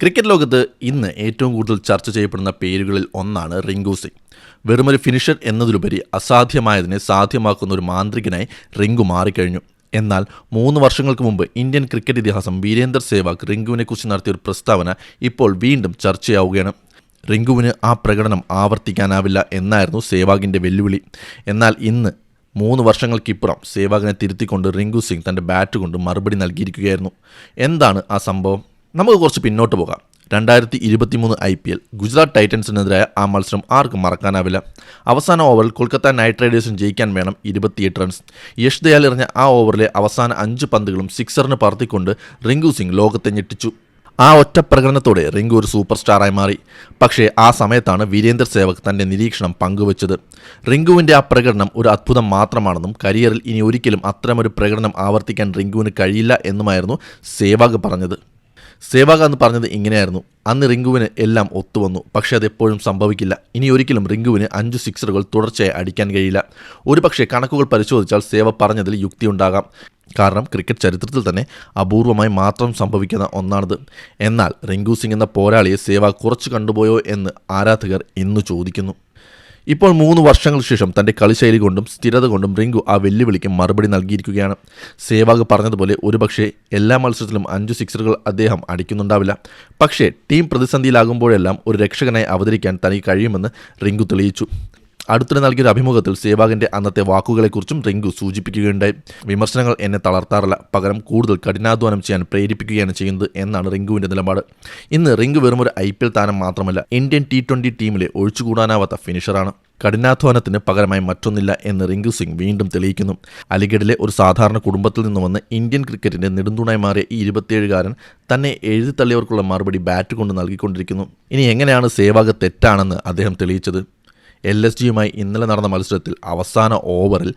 Cricket ലോകത്ത് ഇന്ന് ഏറ്റവും കൂടുതൽ ചർച്ച ചെയ്യപ്പെടുന്ന പേരുകളിൽ ഒന്നാണ് റിങ്കു സിംഗ്. വെറുമൊരു ഫിനിഷർ എന്നതിലുപരി അസാധ്യമായതിനെ സാധ്യമാക്കുന്ന ഒരു മാന്ത്രികനായി റിങ്കു മാറിക്കഴിഞ്ഞു. എന്നാൽ 3 വർഷങ്ങൾക്ക് മുമ്പ് ഇന്ത്യൻ ക്രിക്കറ്റ് ഇതിഹാസം വീരേന്ദർ സേവാഗ് റിങ്കുവിനെക്കുറിച്ച് നടത്തിയ ഒരു പ്രസ്താവന ഇപ്പോൾ വീണ്ടും ചർച്ചയാവുകയാണ്. റിങ്കുവിന് ആ പ്രകടനം ആവർത്തിക്കാനാവില്ല എന്നായിരുന്നു സേവാഗിൻ്റെ വെല്ലുവിളി. എന്നാൽ ഇന്ന് 3 വർഷങ്ങൾക്കിപ്പുറം സേവാഗിനെ തിരുത്തിക്കൊണ്ട് റിങ്കു സിംഗ് തൻ്റെ ബാറ്റ് കൊണ്ട് മറുപടി നൽകിയിരിക്കുകയായിരുന്നു. എന്താണ് ആ സംഭവം? നമുക്ക് കുറച്ച് പിന്നോട്ട് പോകാം. 2023 IPL ഗുജറാത്ത് ടൈറ്റൻസിനെതിരായ ആ മത്സരം ആർക്കും മറക്കാനാവില്ല. അവസാന ഓവറിൽ കൊൽക്കത്ത നൈറ്റ് റൈഡേഴ്സിന് ജയിക്കാൻ വേണം 28 റൺസ്. യഷ് ദയാൽ എറിഞ്ഞ ആ ഓവറിലെ അവസാന 5 പന്തുകളും സിക്സറിന് പറത്തിക്കൊണ്ട് റിങ്കു സിംഗ് ലോകത്തെ ഞെട്ടിച്ചു. ആ ഒറ്റ പ്രകടനത്തോടെ റിങ്കു ഒരു സൂപ്പർ സ്റ്റാറായി മാറി. പക്ഷേ ആ സമയത്താണ് വീരേന്ദർ സേവക് തൻ്റെ നിരീക്ഷണം പങ്കുവച്ചത്. റിങ്കുവിൻ്റെ ആ പ്രകടനം ഒരു അത്ഭുതം മാത്രമാണെന്നും കരിയറിൽ ഇനി ഒരിക്കലും അത്തരമൊരു പ്രകടനം ആവർത്തിക്കാൻ റിങ്കുവിന് കഴിയില്ല എന്നുമായിരുന്നു സേവാഗ് പറഞ്ഞത്. സേവാഗ് അന്ന് പറഞ്ഞത് ഇങ്ങനെയായിരുന്നു: അന്ന് റിങ്കുവിന് എല്ലാം ഒത്തുവന്നു, പക്ഷേ അതെപ്പോഴും സംഭവിക്കില്ല. ഇനി ഒരിക്കലും റിങ്കുവിന് 5 സിക്സറുകൾ തുടർച്ചയായി അടിക്കാൻ കഴിയില്ല. ഒരുപക്ഷെ കണക്കുകൾ പരിശോധിച്ചാൽ സേവാഗ് പറഞ്ഞതിൽ യുക്തിയുണ്ടാകാം. കാരണം ക്രിക്കറ്റ് ചരിത്രത്തിൽ തന്നെ അപൂർവമായി മാത്രം സംഭവിക്കുന്ന ഒന്നാണിത്. എന്നാൽ റിങ്കു സിംഗ് എന്ന പോരാളിയെ സേവാഗ് കുറച്ച് കണ്ടുപോയോ എന്ന് ആരാധകർ ഇന്ന് ചോദിക്കുന്നു. ഇപ്പോൾ 3 വർഷങ്ങൾക്ക് ശേഷം തൻ്റെ കളിശൈലി കൊണ്ടും സ്ഥിരത കൊണ്ടും റിങ്കു ആ വെല്ലുവിളിക്ക് മറുപടി നൽകിയിരിക്കുകയാണ്. സേവാഗ് പറഞ്ഞതുപോലെ ഒരുപക്ഷെ എല്ലാ മത്സരത്തിലും 5 സിക്സറുകൾ അദ്ദേഹം അടിക്കുന്നുണ്ടാവില്ല. പക്ഷേ ടീം പ്രതിസന്ധിയിലാകുമ്പോഴെല്ലാം ഒരു രക്ഷകനായി അവതരിക്കാൻ തനിക്ക് കഴിയുമെന്ന് റിങ്കു തെളിയിച്ചു. അടുത്തിടെ നൽകിയൊരു അഭിമുഖത്തിൽ സേവാഗിൻ്റെ അന്നത്തെ വാക്കുകളെക്കുറിച്ചും റിങ്കു സൂചിപ്പിക്കുകയുണ്ടായി. വിമർശനങ്ങൾ എന്നെ തളർത്താറില്ല, പകരം കൂടുതൽ കഠിനാധ്വാനം ചെയ്യാൻ പ്രേരിപ്പിക്കുകയാണ് ചെയ്യുന്നത് എന്നാണ് റിങ്കുവിൻ്റെ നിലപാട്. ഇന്ന് റിങ്കു വെറുമൊരു IPL താരം മാത്രമല്ല, ഇന്ത്യൻ T20 ടീമിലെ ഒഴിച്ചുകൂടാനാവാത്ത ഫിനിഷറാണ്. കഠിനാധ്വാനത്തിന് പകരമായി മറ്റൊന്നില്ല എന്ന് റിങ്കു സിംഗ് വീണ്ടും തെളിയിക്കുന്നു. അലിഗഡിലെ ഒരു സാധാരണ കുടുംബത്തിൽ നിന്ന് വന്ന് ഇന്ത്യൻ ക്രിക്കറ്റിൻ്റെ നെടുന്തൂണായി മാറിയ ഈ 27കാരൻ തന്നെ എഴുതിത്തള്ളിയവർക്കുള്ള മറുപടി ബാറ്റ് കൊണ്ട് നൽകിക്കൊണ്ടിരിക്കുന്നു. ഇനി എങ്ങനെയാണ് സേവാഗ് തെറ്റാണെന്ന് അദ്ദേഹം തെളിയിച്ചത്? LSGയുമായി ഇന്നലെ നടന്ന മത്സരത്തിൽ അവസാന ഓവറിൽ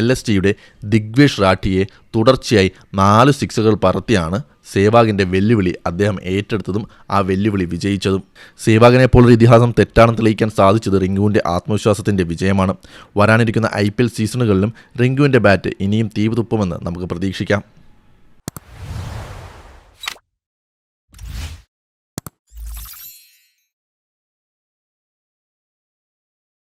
LSGയുടെ ദിഗ്വേഷ് റാഠിയെ തുടർച്ചയായി 4 സിക്സുകൾ പറത്തിയാണ് സേവാഗിൻ്റെ വെല്ലുവിളി അദ്ദേഹം ഏറ്റെടുത്തതും ആ വെല്ലുവിളി വിജയിച്ചതും. സേവാഗിനെ പോലൊരു ഇതിഹാസം തെറ്റാണെന്ന് തെളിയിക്കാൻ സാധിച്ചത് റിങ്കുവിൻ്റെ ആത്മവിശ്വാസത്തിൻ്റെ വിജയമാണ്. വരാനിരിക്കുന്ന IPL സീസണുകളിലും റിങ്കുവിൻ്റെ ബാറ്റ് ഇനിയും തീ തുപ്പുമെന്ന് നമുക്ക് പ്രതീക്ഷിക്കാം.